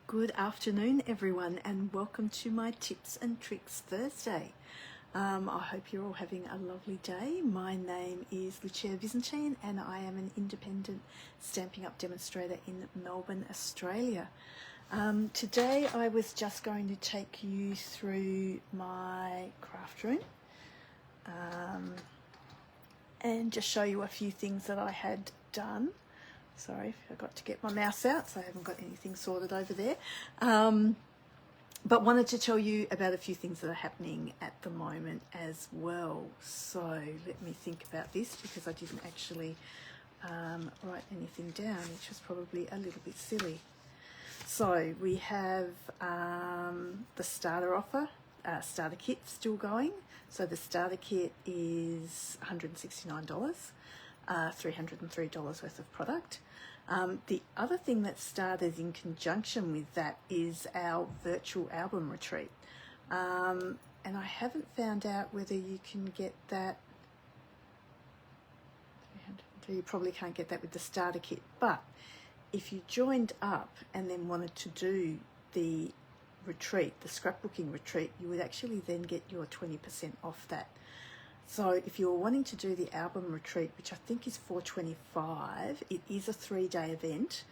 Good afternoon everyone, and welcome to my Tips and Tricks Thursday. I hope you're all having a lovely day. My name is Lucia Visentin and I am an independent Stampin' Up demonstrator in Melbourne, Australia. Today I was just going to take you through my craft room and just show you a few things that I had done. Sorry, I forgot to get my mouse out, so I haven't got anything sorted over there. But wanted to tell you about a few things that are happening at the moment as well. So let me think about this, because I didn't actually write anything down, which was probably a little bit silly. So we have the starter offer, starter kit still going. So the starter kit is $169. $303 worth of product. The other thing that started in conjunction with that is our virtual album retreat. And I haven't found out whether you can get that. You probably can't get that with the starter kit, but if you joined up and then wanted to do the retreat, the scrapbooking retreat, you would actually then get your 20% off that. So if you're wanting to do the album retreat, which I think is $425, it is a 3-day event.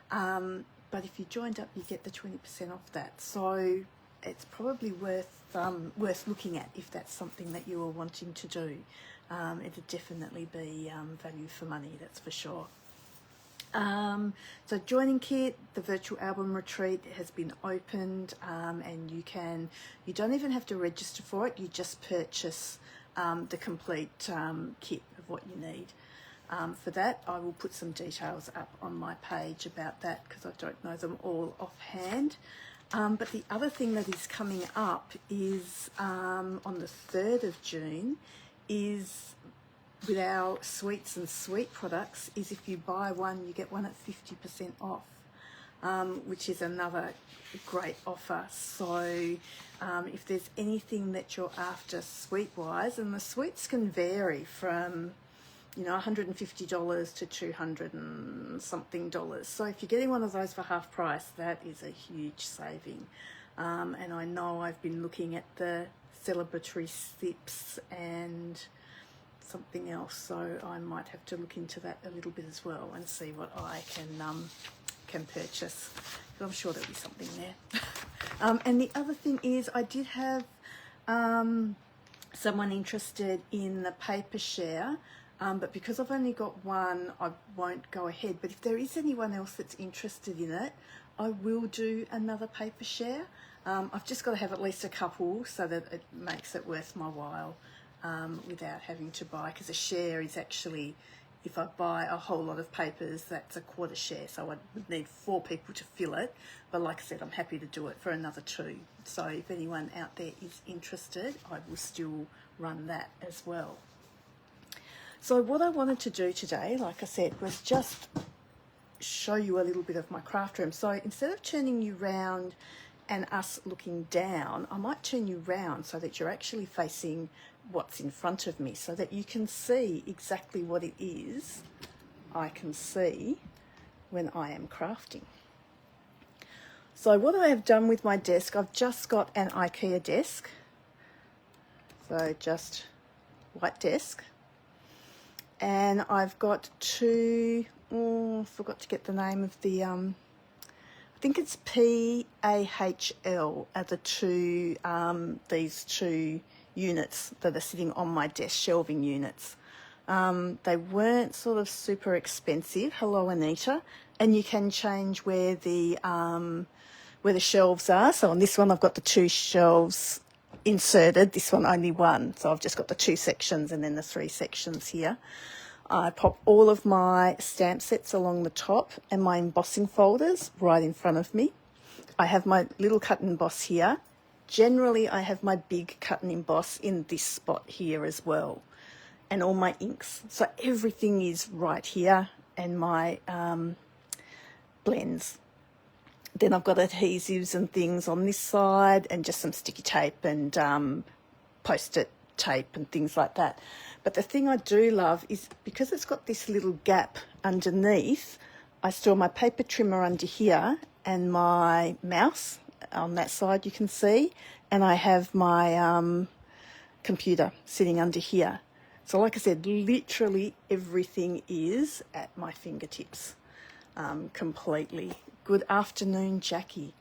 But if you joined up, you get the 20% off that. So it's probably worth looking at if that's something that you are wanting to do. It'd definitely be value for money, that's for sure. So joining kit, the virtual album retreat has been opened, and you don't even have to register for it. You just purchase the complete kit of what you need. For that, I will put some details up on my page about that, because I don't know them all offhand. But the other thing that is coming up is on the 3rd of June is with our sweets and sweet products, is if you buy one, you get one at 50% off, which is another great offer. So if there's anything that you're after sweet wise, and the sweets can vary from $150 to $200 and something. So if you're getting one of those for half price, that is a huge saving. And I know I've been looking at the celebratory sips and something else, so I might have to look into that a little bit as well and see what I can purchase. But I'm sure there'll be something there. And the other thing is, I did have someone interested in the paper share, but because I've only got one, I won't go ahead. But if there is anyone else that's interested in it, I will do another paper share. I've just got to have at least a couple so that it makes it worth my while, without having to buy, because a share is actually, if I buy a whole lot of papers, that's a quarter share, so I would need 4 people to fill it. But like I said, I'm happy to do it for another 2. So if anyone out there is interested, I will still run that as well. So what I wanted to do today, like I said, was just show you a little bit of my craft room. So instead of turning you round and us looking down, I might turn you round so that you're actually facing what's in front of me, so that you can see exactly what it is I can see when I am crafting. So what I have done with my desk, I've just got an IKEA desk, so just white desk, and I've got 2, I forgot to get the name of the I think it's PAHL are the 2 these 2 units that are sitting on my desk, shelving units. They weren't sort of super expensive. Hello, Anita. And you can change where the shelves are. So on this one, I've got the 2 shelves inserted. This one only 1. So I've just got the 2 sections and then the 3 sections here. I pop all of my stamp sets along the top and my embossing folders right in front of me. I have my little cut and emboss here. Generally, I have my big cut and emboss in this spot here as well, and all my inks. So everything is right here, and my blends. Then I've got adhesives and things on this side, and just some sticky tape and post-it tape and things like that. But the thing I do love is, because it's got this little gap underneath, I store my paper trimmer under here, and my mouse on that side, you can see, and I have my computer sitting under here. So like I said, literally everything is at my fingertips, completely. Good afternoon, Jackie.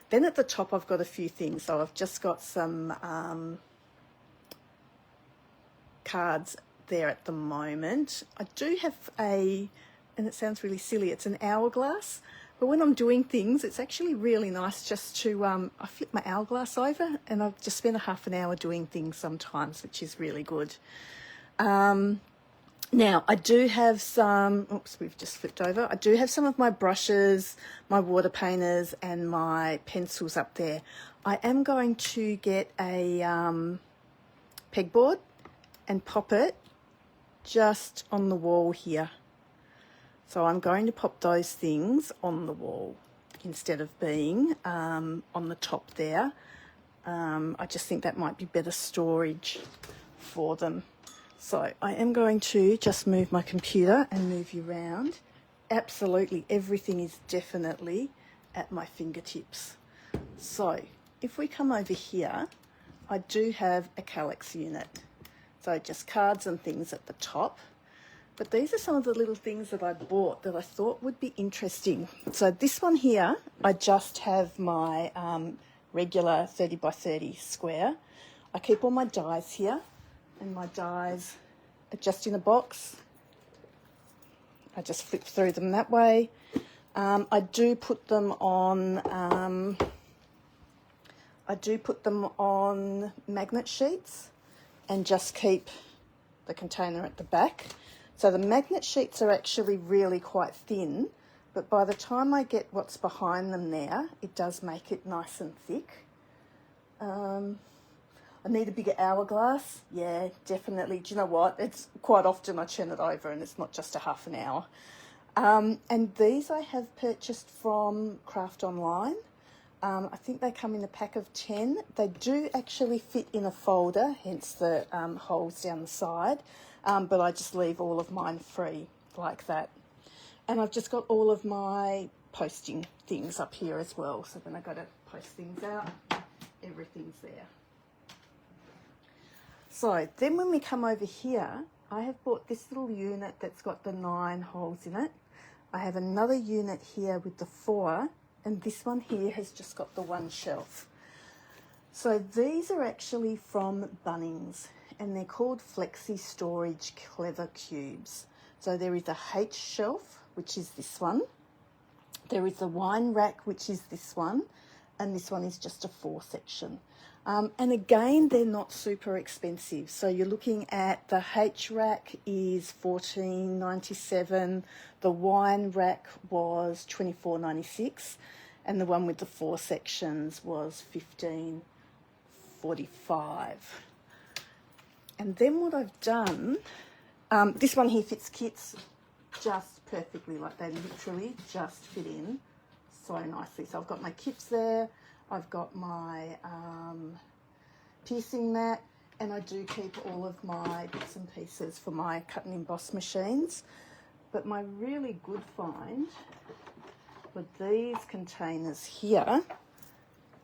Then at the top I've got a few things. So I've just got some cards there at the moment. I do have and it sounds really silly, it's an hourglass. But when I'm doing things, it's actually really nice just to, I flip my hourglass over and I've just spent a half an hour doing things sometimes, which is really good. Now, I do have some, oops, we've just flipped over. I do have some of my brushes, my water painters and my pencils up there. I am going to get a pegboard and pop it just on the wall here. So I'm going to pop those things on the wall instead of being on the top there. I just think that might be better storage for them. So I am going to just move my computer and move you around. Absolutely everything is definitely at my fingertips. So if we come over here, I do have a Kallax unit. So just cards and things at the top. But these are some of the little things that I bought that I thought would be interesting. So this one here, I just have my regular 30 by 30 square. I keep all my dies here, and my dies are just in a box. I just flip through them that way. I do put them on magnet sheets and just keep the container at the back. So the magnet sheets are actually really quite thin, but by the time I get what's behind them there, it does make it nice and thick. I need a bigger hourglass. Yeah, definitely. Do you know what? It's quite often I turn it over and it's not just a half an hour. And these I have purchased from Craft Online. I think they come in a pack of 10. They do actually fit in a folder, hence the holes down the side. But I just leave all of mine free like that. And I've just got all of my posting things up here as well. So when I go to post things out, everything's there. So then when we come over here, I have bought this little unit that's got the 9 holes in it. I have another unit here with the 4, and this one here has just got the 1 shelf. So these are actually from Bunnings, and they're called Flexi Storage Clever Cubes. So there is a H shelf, which is this one. There is a wine rack, which is this one, and this one is just a 4 section. And again, they're not super expensive. So you're looking at the H rack is $14.97. The wine rack was $24.96, and the one with the 4 sections was $15.45. And then what I've done, this one here fits kits just perfectly, like they literally just fit in so nicely. So I've got my kits there, I've got my piercing mat, and I do keep all of my bits and pieces for my cut and emboss machines. But my really good find were these containers here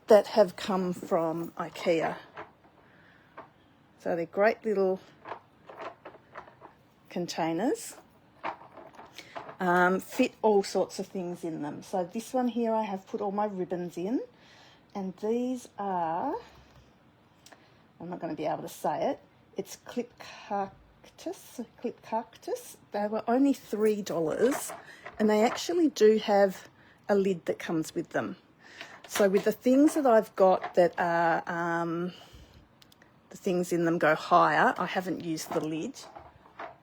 that have come from IKEA. So they're great little containers, fit all sorts of things in them. So this one here I have put all my ribbons in, and these are, I'm not going to be able to say it, it's clip cactus. They were only $3, and they actually do have a lid that comes with them. So with the things that I've got that are the things in them go higher, I haven't used the lid,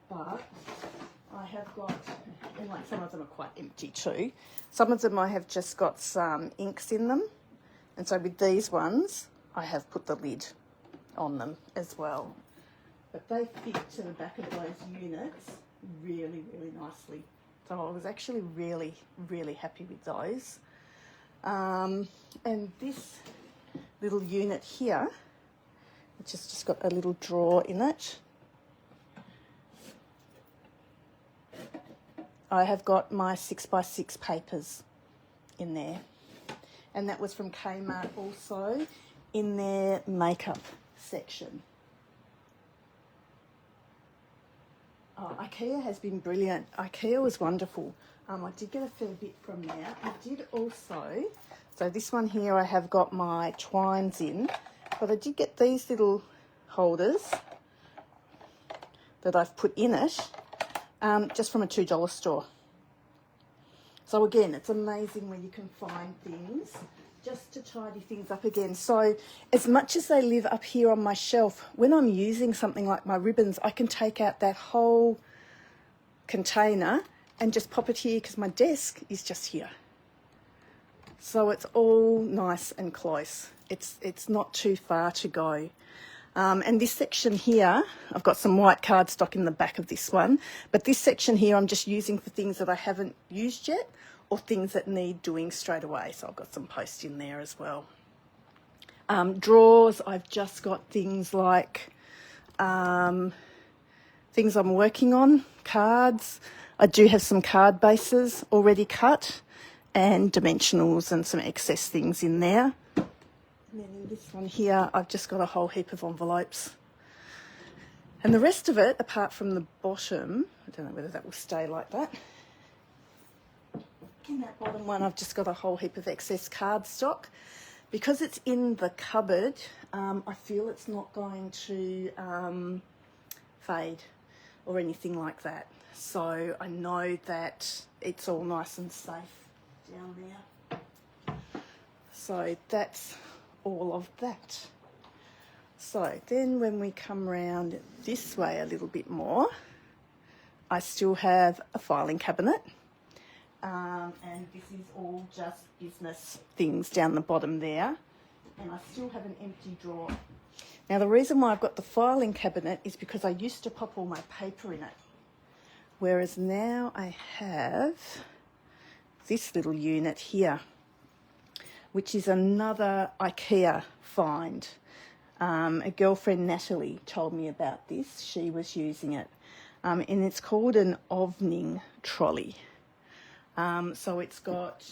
but I have got, and like some of them are quite empty too. Some of them I have just got some inks in them, and so with these ones I have put the lid on them as well. But they fit to the back of those units really, really nicely. So I was actually really, really happy with those. And this little unit here, which has just got a little drawer in it, I have got my 6x6 papers in there. and that was from Kmart also, in their makeup section. Oh, IKEA has been brilliant. IKEA was wonderful. I did get a fair bit from there. I did also, so this one here I have got my twines in, but I did get these little holders that I've put in it, just from a $2 store. So again, it's amazing where you can find things just to tidy things up again. So as much as they live up here on my shelf, when I'm using something like my ribbons, I can take out that whole container and just pop it here because my desk is just here. So it's all nice and close. It's not too far to go. And this section here, I've got some white cardstock in the back of this one, but this section here I'm just using for things that I haven't used yet or things that need doing straight away. So I've got some post in there as well. Drawers, I've just got things like things I'm working on, cards. I do have some card bases already cut and dimensionals and some excess things in there. And then in this one here, I've just got a whole heap of envelopes. And the rest of it, apart from the bottom, I don't know whether that will stay like that. In that bottom one, I've just got a whole heap of excess cardstock. Because it's in the cupboard, I feel it's not going to fade or anything like that. So I know that it's all nice and safe down there. So that's all of that. So then when we come round this way a little bit more, I still have a filing cabinet. And this is all just business things down the bottom there. And I still have an empty drawer. Now the reason why I've got the filing cabinet is because I used to pop all my paper in it. Whereas now I have this little unit here, which is another IKEA find. A girlfriend, Natalie, told me about this. She was using it. And it's called an ovning trolley. So it's got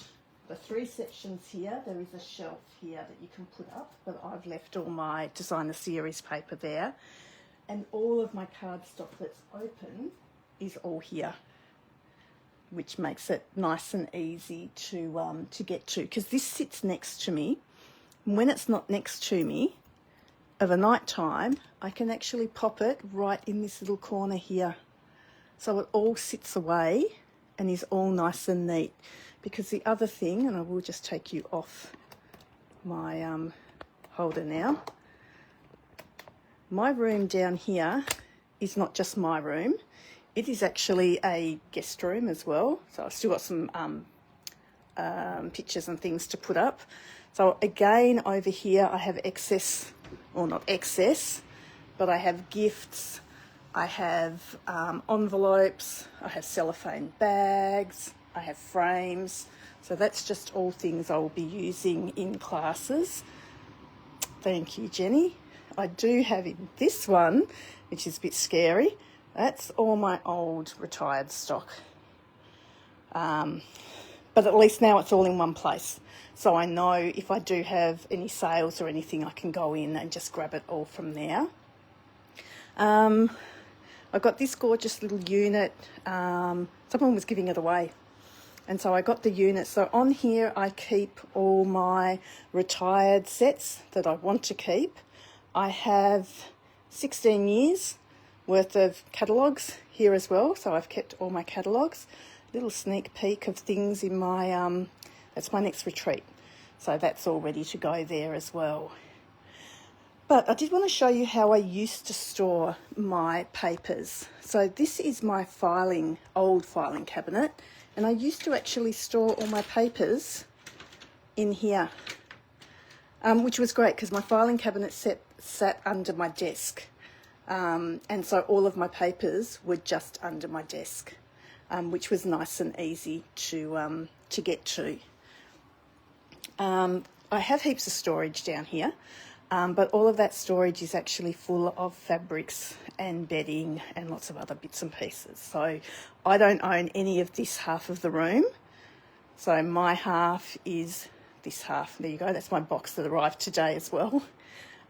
the 3 sections here. There is a shelf here that you can put up, but I've left all my designer series paper there. And all of my cardstock that's open is all here, which makes it nice and easy to get to. Because this sits next to me. When it's not next to me, of a night time, I can actually pop it right in this little corner here. So it all sits away and is all nice and neat. Because the other thing, and I will just take you off my holder now, my room down here is not just my room, it is actually a guest room as well. So I've still got some pictures and things to put up. So again, over here I have excess, or not excess, but I have gifts, I have envelopes, I have cellophane bags, I have frames. So that's just all things I will be using in classes. Thank you, Jenny. I do have in this one, which is a bit scary, that's all my old retired stock. But at least now it's all in one place. So I know if I do have any sales or anything, I can go in and just grab it all from there. I got this gorgeous little unit. Someone was giving it away. And so I got the unit. So on here, I keep all my retired sets that I want to keep. I have 16 years worth of catalogues here as well. So I've kept all my catalogues. Little sneak peek of things in my, that's my next retreat. So that's all ready to go there as well. But I did want to show you how I used to store my papers. So this is my old filing cabinet. And I used to actually store all my papers in here, which was great because my filing cabinet sat under my desk. And so all of my papers were just under my desk, which was nice and easy to get to. I have heaps of storage down here, but all of that storage is actually full of fabrics and bedding and lots of other bits and pieces. So I don't own any of this half of the room. So my half is this half. There you go. That's my box that arrived today as well.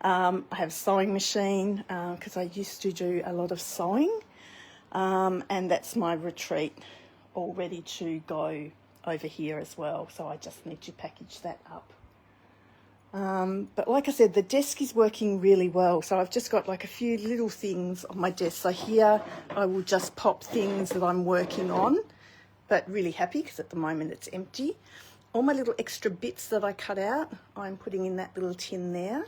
I have a sewing machine because I used to do a lot of sewing. And that's my retreat all ready to go over here as well. So I just need to package that up. But like I said, the desk is working really well. So I've just got like a few little things on my desk. So here I will just pop things that I'm working on, but really happy because at the moment it's empty. All my little extra bits that I cut out, I'm putting in that little tin there.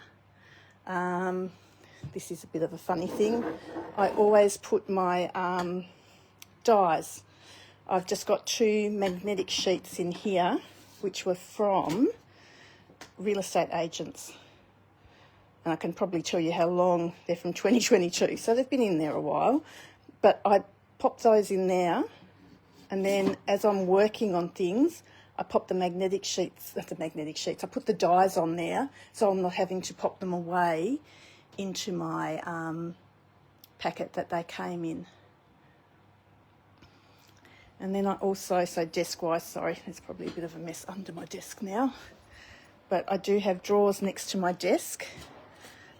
This is a bit of a funny thing. I always put my dies. I've just got 2 magnetic sheets in here, which were from real estate agents. And I can probably tell you how long they're from 2022. So they've been in there a while. But I pop those in there. And then as I'm working on things, I pop the magnetic sheets, I put the dies on there. So I'm not having to pop them away into my packet that they came in. And then I also, so desk-wise, sorry, there's probably a bit of a mess under my desk now. But I do have drawers next to my desk.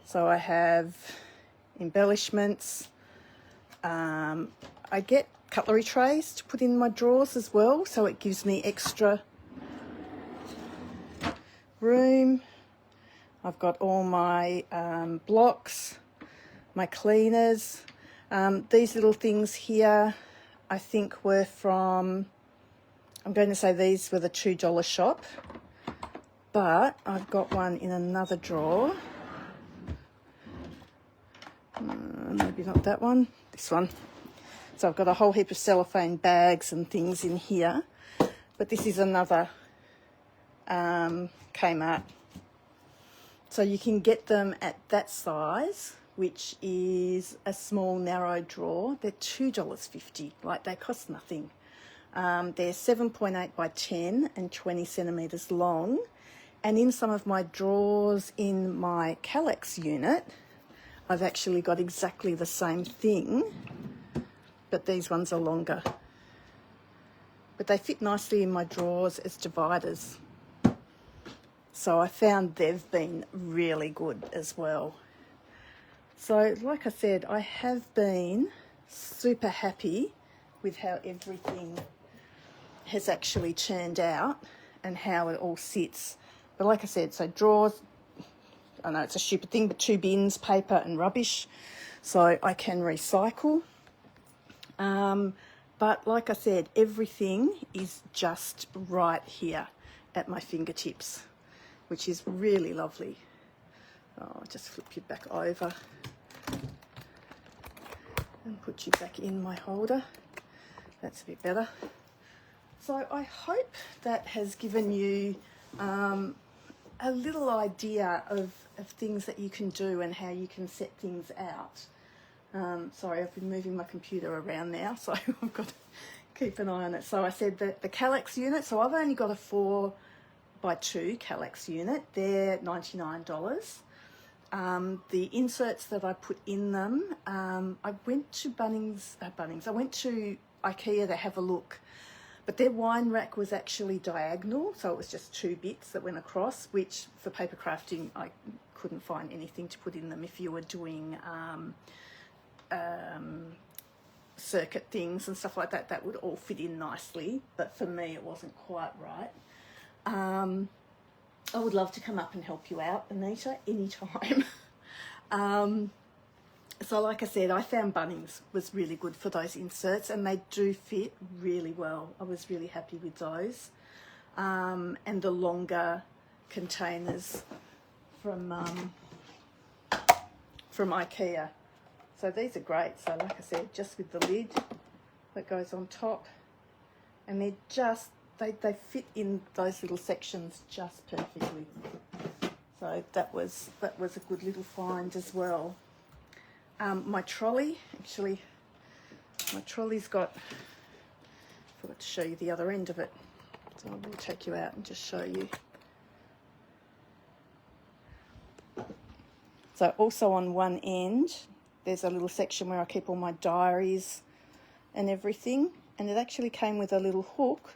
So I have embellishments. I get cutlery trays to put in my drawers as well. So it gives me extra room. I've got all my blocks, my cleaners. These little things here, I think were from, I'm going to say these were the $2 shop. But I've got one in another drawer. Maybe not that one, this one. So I've got a whole heap of cellophane bags and things in here. But this is another Kmart. So you can get them at that size, which is a small narrow drawer. They're $2.50, like they cost nothing. They're 7.8 by 10 and 20 centimetres long. And in some of my drawers in my Kallax unit, I've actually got exactly the same thing, but these ones are longer. But they fit nicely in my drawers as dividers. So I found they've been really good as well. So like I said, I have been super happy with how everything has actually turned out and how it all sits. But like I said, so drawers, I know it's a stupid thing, but 2 bins, paper and rubbish, so I can recycle. But like I said, everything is just right here at my fingertips, which is really lovely. Oh, I'll just flip you back over and put you back in my holder. That's a bit better. So I hope that has given you a little idea of things that you can do and how you can set things out. Sorry, I've been moving my computer around now, so I've got to keep an eye on it. So I said that the Kallax unit, so I've only got a 4 by 2 Kallax unit. They're $99. The inserts that I put in them, I went to I went to IKEA to have a look. But their wine rack was actually diagonal, so it was just 2 bits that went across, which for paper crafting, I couldn't find anything to put in them. If you were doing circuit things and stuff like that, that would all fit in nicely. But for me, it wasn't quite right. I would love to come up and help you out, Anita, anytime. So like I said, I found Bunnings was really good for those inserts, and they do fit really well. I was really happy with those. And the longer containers from IKEA. So these are great. So like I said, just with the lid that goes on top, and they're just, they fit in those little sections just perfectly. So that was a good little find as well. My trolley, actually, my trolley's got, I forgot to show you the other end of it, so I will take you out and just show you. So also on one end, there's a little section where I keep all my diaries and everything, and it actually came with a little hook,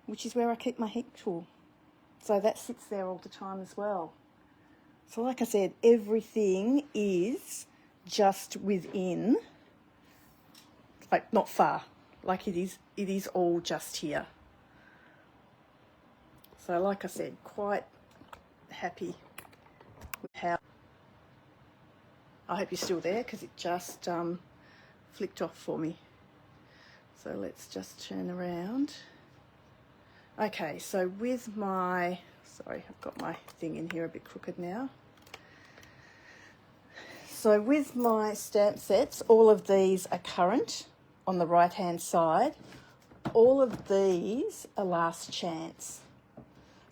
which is where I keep my heat tool. So that sits there all the time as well. So like I said, everything is just within, like not far, like it is all just here. So like I said, quite happy with how, I hope you're still there because it just flicked off for me. So let's just turn around. Okay, so with my, sorry, I've got my thing in here a bit crooked now. So with my stamp sets, all of these are current on the right hand side. All of these are last chance.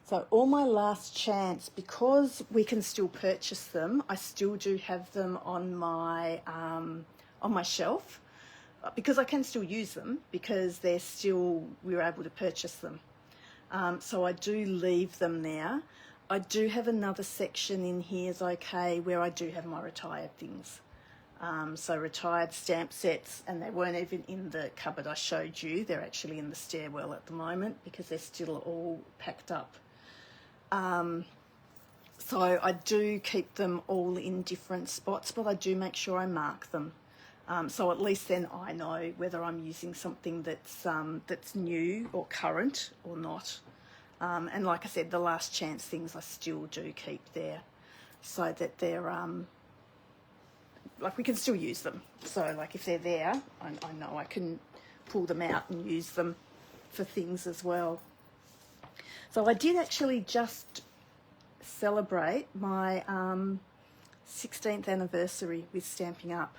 So all my last chance, because we can still purchase them, I still do have them on my shelf, because I can still use them because they're still, we were able to purchase them. So I do leave them there. I do have another section in here, is okay, where I do have my retired things. So retired stamp sets, and they weren't even in the cupboard I showed you. They're actually in the stairwell at the moment because they're still all packed up. So I do keep them all in different spots, but I do make sure I mark them. So at least then I know whether I'm using something that's new or current or not. And like I said, the last chance things I still do keep there, so that they're like we can still use them. So like if they're there, I know I can pull them out and use them for things as well. So I did actually just celebrate my 16th anniversary with Stamping Up.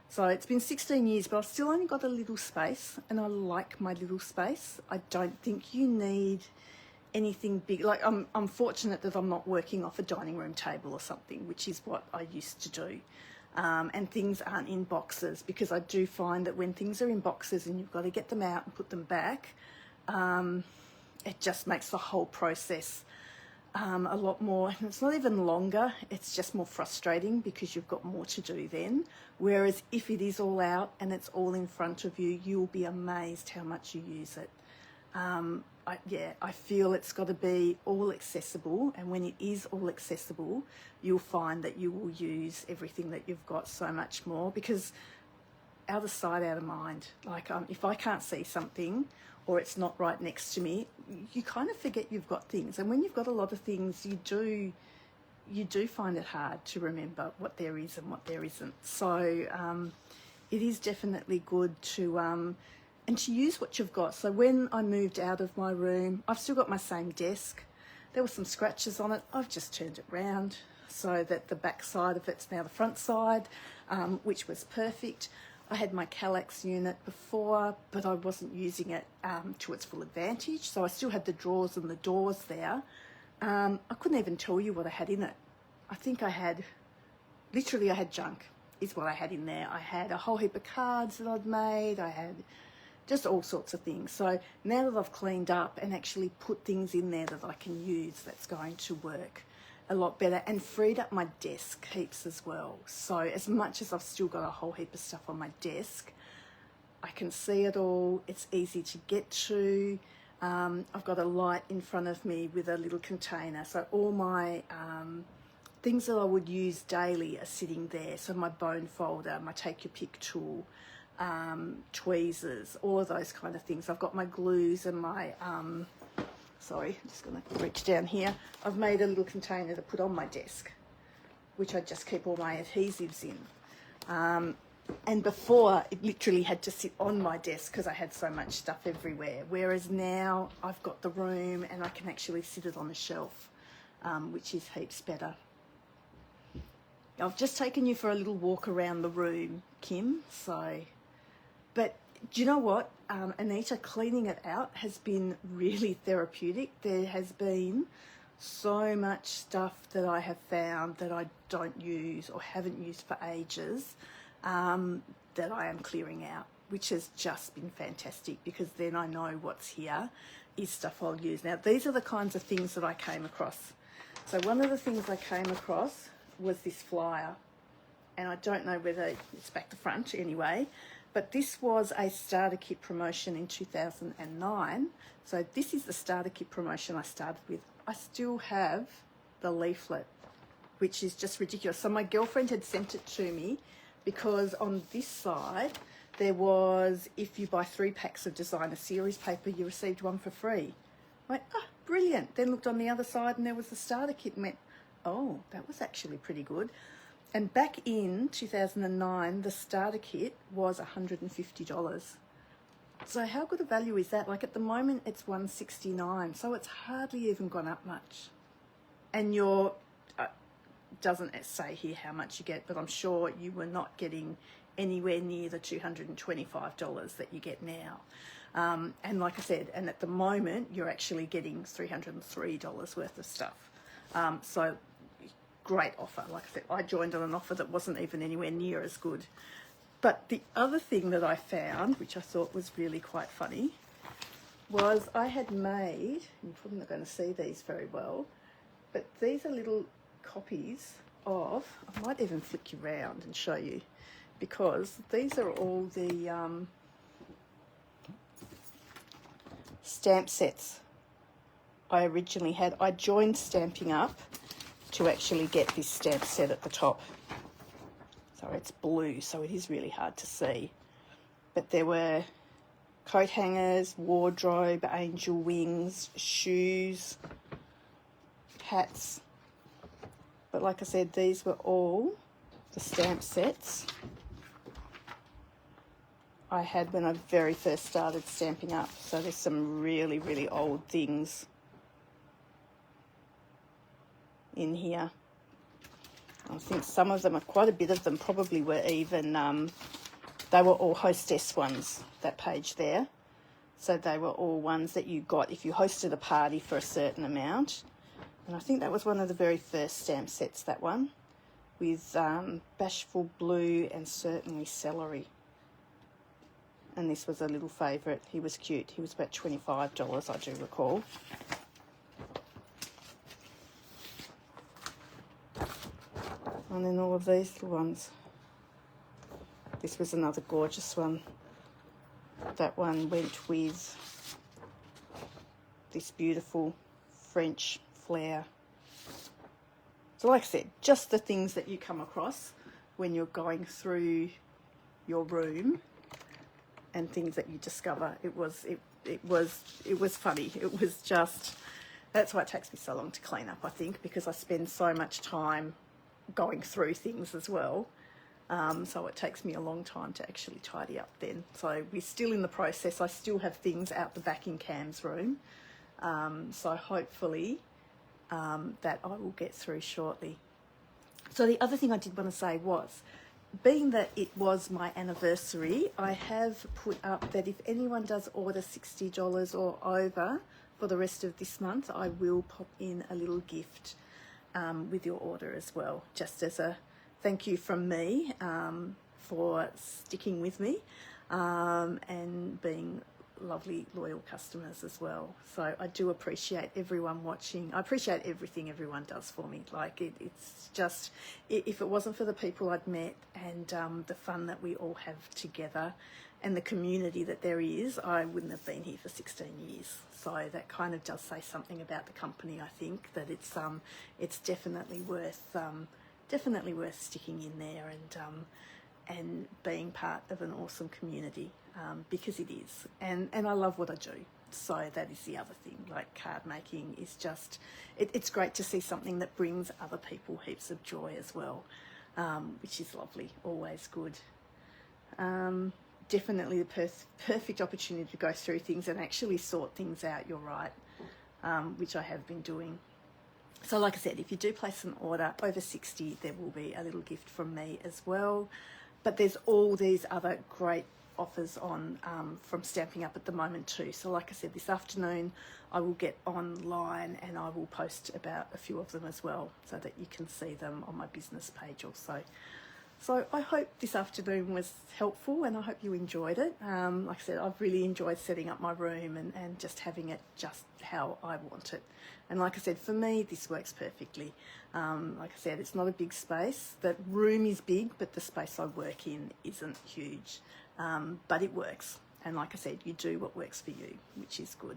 So it's been 16 years, but I've still only got a little space, and I like my little space. I don't think you need anything big. Like I'm fortunate that I'm not working off a dining room table or something, which is what I used to do. And things aren't in boxes, because I do find that when things are in boxes and you've got to get them out and put them back, it just makes the whole process a lot more, and it's not even longer, it's just more frustrating because you've got more to do then. Whereas if it is all out and it's all in front of you, you'll be amazed how much you use it. I feel it's got to be all accessible, and when it is all accessible, you'll find that you will use everything that you've got so much more, because out of sight, out of mind. Like if I can't see something, or it's not right next to me, you kind of forget you've got things. And when you've got a lot of things, you do find it hard to remember what there is and what there isn't. So it is definitely good to and to use what you've got. So when I moved out of my room, I've still got my same desk. There were some scratches on it. I've just turned it round so that the back side of it's now the front side, which was perfect. I had my Kallax unit before, but I wasn't using it to its full advantage. So I still had the drawers and the doors there. I couldn't even tell you what I had in it. I think I had junk is what I had in there. I had a whole heap of cards that I'd made. I had just all sorts of things. So now that I've cleaned up and actually put things in there that I can use, that's going to work a lot better, and freed up my desk heaps as well. So as much as I've still got a whole heap of stuff on my desk, I can see it all. It's easy to get to. I've got a light in front of me with a little container. So all my things that I would use daily are sitting there. So my bone folder, my take your pick tool, tweezers, all of those kind of things. I've got my glues and my sorry, I'm just going to reach down here. I've made a little container to put on my desk, which I just keep all my adhesives in. And before, it literally had to sit on my desk because I had so much stuff everywhere. Whereas now I've got the room and I can actually sit it on a shelf, which is heaps better. I've just taken you for a little walk around the room, Kim. But do you know what? Anita, cleaning it out has been really therapeutic. There has been so much stuff that I have found that I don't use or haven't used for ages, that I am clearing out, which has just been fantastic, because then I know what's here is stuff I'll use. Now, these are the kinds of things that I came across. So one of the things I came across was this flyer, and I don't know whether it's back to front anyway, but this was a starter kit promotion in 2009. So this is the starter kit promotion I started with I still have the leaflet, which is just ridiculous. So my girlfriend had sent it to me because on this side there was, if you buy 3 packs of designer series paper, you received 1 for free. I went, oh, brilliant. Then looked on the other side and there was the starter kit and went, oh, that was actually pretty good. And back in 2009, the starter kit was $150. So how good a value is that? Like at the moment it's $169, so it's hardly even gone up much. And you're, doesn't say here how much you get, but I'm sure you were not getting anywhere near the $225 that you get now. And like I said, and at the moment you're actually getting $303 worth of stuff. So great offer. Like I said, I joined on an offer that wasn't even anywhere near as good. But the other thing that I found, which I thought was really quite funny, was I had made, you're probably not going to see these very well, but these are little copies of, I might even flick you around and show you, because these are all the stamp sets I originally had. I joined Stampin'Up to actually get this stamp set at the top. So it's blue, so it is really hard to see. But there were coat hangers, wardrobe, angel wings, shoes, hats. But like I said, these were all the stamp sets I had when I very first started Stampin'Up. So there's some really, really old things in here. I think some of them, quite a bit of them probably were even, they were all hostess ones, that page there. So they were all ones that you got if you hosted a party for a certain amount. And I think that was one of the very first stamp sets, that one, with Bashful Blue and Certainly Celery. And this was a little favourite. He was cute. He was about $25, I do recall. And then all of these little ones. This was another gorgeous one. That one went with this beautiful French flare. So like I said, just the things that you come across when you're going through your room and things that you discover. It was funny. It was just, that's why it takes me so long to clean up, I think, because I spend so much time going through things as well. So it takes me a long time to actually tidy up then. So we're still in the process. I still have things out the back in Cam's room. So hopefully that I will get through shortly. So the other thing I did want to say was, being that it was my anniversary, I have put up that if anyone does order $60 or over for the rest of this month, I will pop in a little gift with your order as well, just as a thank you from me for sticking with me and being lovely, loyal customers as well. So I do appreciate everyone watching. I appreciate everything everyone does for me. Like it's just, if it wasn't for the people I'd met and the fun that we all have together and the community that there is, I wouldn't have been here for 16 years. So that kind of does say something about the company. I think that it's definitely worth sticking in there and being part of an awesome community, because it is, and I love what I do. So that is the other thing. Like card making is just, it's great to see something that brings other people heaps of joy as well, which is lovely, always good. Definitely the perfect opportunity to go through things and actually sort things out. You're right, which I have been doing. So like I said, if you do place an order over 60, there will be a little gift from me as well. But there's all these other great offers on from Stampin'Up at the moment too. So like I said, this afternoon I will get online and I will post about a few of them as well, so that you can see them on my business page also. So I hope this afternoon was helpful and I hope you enjoyed it. Like I said, I've really enjoyed setting up my room and just having it just how I want it. And like I said, for me, this works perfectly. Like I said, it's not a big space. The room is big, but the space I work in isn't huge. But it works. And like I said, you do what works for you, which is good.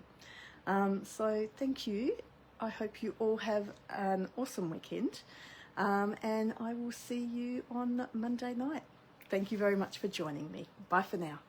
So thank you. I hope you all have an awesome weekend, and I will see you on Monday night. Thank you very much for joining me. Bye for now.